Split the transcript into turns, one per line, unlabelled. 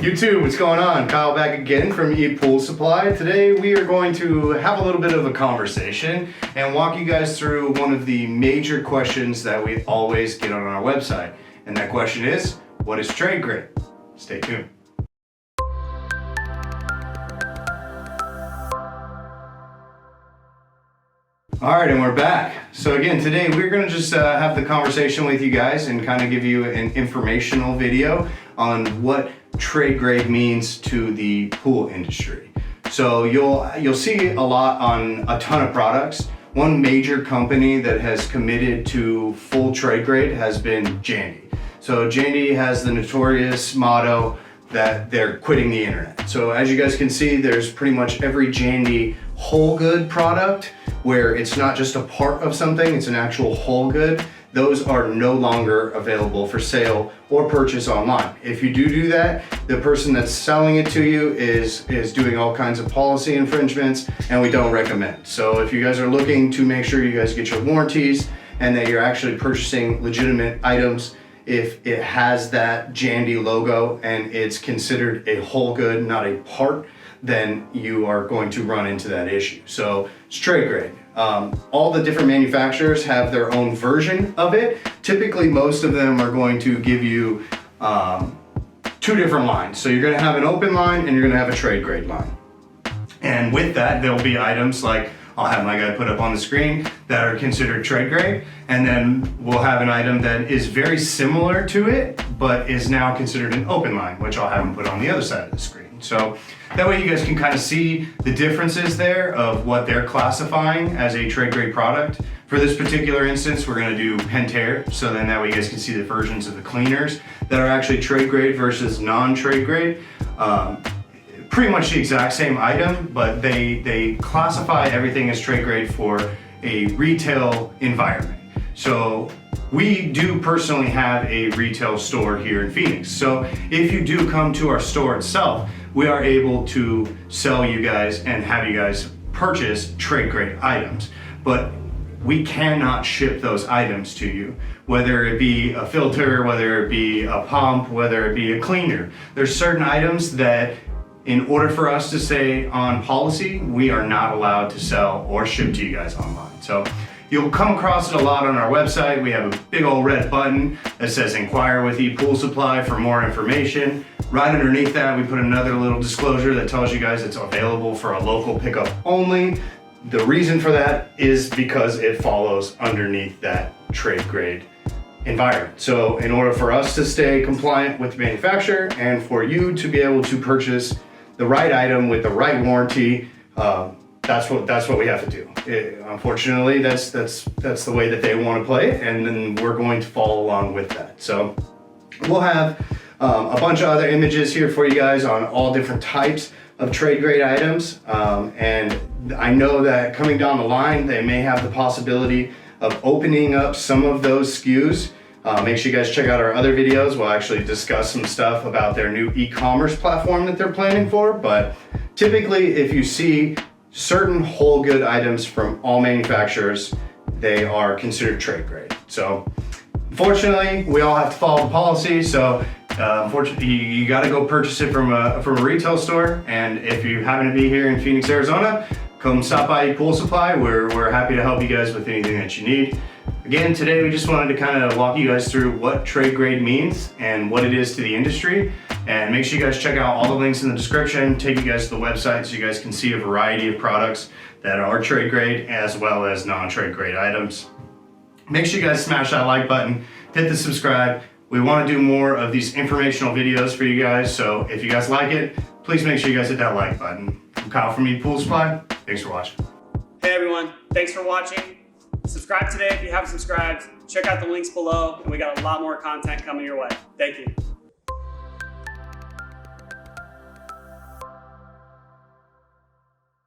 YouTube, what's going on? Kyle back again from ePoolSupply. Today we are going to have a little bit of a conversation and walk you guys through one of the major questions that we always get on our website. And that question is, what is trade grade? Stay tuned. All right, and we're back. So again, today we're gonna just have the conversation with you guys and kind of give you an informational video on what trade grade means to the pool industry. So you'll see a lot on a ton of products. One major company that has committed to full trade grade has been Jandy. So Jandy has the notorious motto that they're quitting the internet. So as you guys can see, there's pretty much every Jandy whole good product where it's not just a part of something, it's an actual whole good. Those are no longer available for sale or purchase online. If you do that, the person that's selling it to you is doing all kinds of policy infringements, and we don't recommend. So if you guys are looking to make sure you guys get your warranties and that you're actually purchasing legitimate items, if it has that Jandy logo and it's considered a whole good, not a part, then you are going to run into that issue. So it's trade grade. All the different manufacturers have their own version of it. Typically, most of them are going to give you two different lines. So you're gonna have an open line and you're gonna have a trade grade line. And with that, there'll be items like, I'll have my guy put up on the screen, that are considered trade grade. And then we'll have an item that is very similar to it, but is now considered an open line, which I'll have him put on the other side of the screen. So that way you guys can kind of see the differences there of what they're classifying as a trade grade product. For this particular instance, we're gonna do Pentair, so then that way you guys can see the versions of the cleaners that are actually trade grade versus non-trade grade. Pretty much the exact same item, but they classify everything as trade grade for a retail environment. So we do personally have a retail store here in Phoenix. So if you do come to our store itself, we are able to sell you guys and have you guys purchase trade grade items. But we cannot ship those items to you, whether it be a filter, whether it be a pump, whether it be a cleaner. There's certain items that in order for us to stay on policy, we are not allowed to sell or ship to you guys online. So you'll come across it a lot on our website. We have a big old red button that says inquire with ePoolSupply for more information. Right underneath that, we put another little disclosure that tells you guys it's available for a local pickup only. The reason for that is because it follows underneath that trade grade environment. So in order for us to stay compliant with the manufacturer and for you to be able to purchase the right item with the right warranty, that's what we have to do. Unfortunately, that's the way that they want to play it, and then we're going to follow along with that. So we'll have a bunch of other images here for you guys on all different types of trade grade items, and I know that coming down the line, they may have the possibility of opening up some of those SKUs. Make sure you guys check out our other videos. We'll actually discuss some stuff about their new e-commerce platform that they're planning for. But typically, if you see certain whole good items from all manufacturers, they are considered trade grade. So unfortunately, we all have to follow the policy. So unfortunately, you got to go purchase it from a retail store. And if you happen to be here in Phoenix, Arizona, come stop by ePoolSupply. We're happy to help you guys with anything that you need. Again, today we just wanted to kind of walk you guys through what trade grade means and what it is to the industry. And make sure you guys check out all the links in the description, take you guys to the website so you guys can see a variety of products that are trade grade as well as non-trade grade items. Make sure you guys smash that like button, hit the subscribe. We want to do more of these informational videos for you guys, so if you guys like it, please make sure you guys hit that like button. I'm Kyle from ePoolSupply. Thanks for watching.
Hey everyone, thanks for watching. Subscribe today if you haven't subscribed. Check out the links below, and we got a lot more content coming your way. Thank you.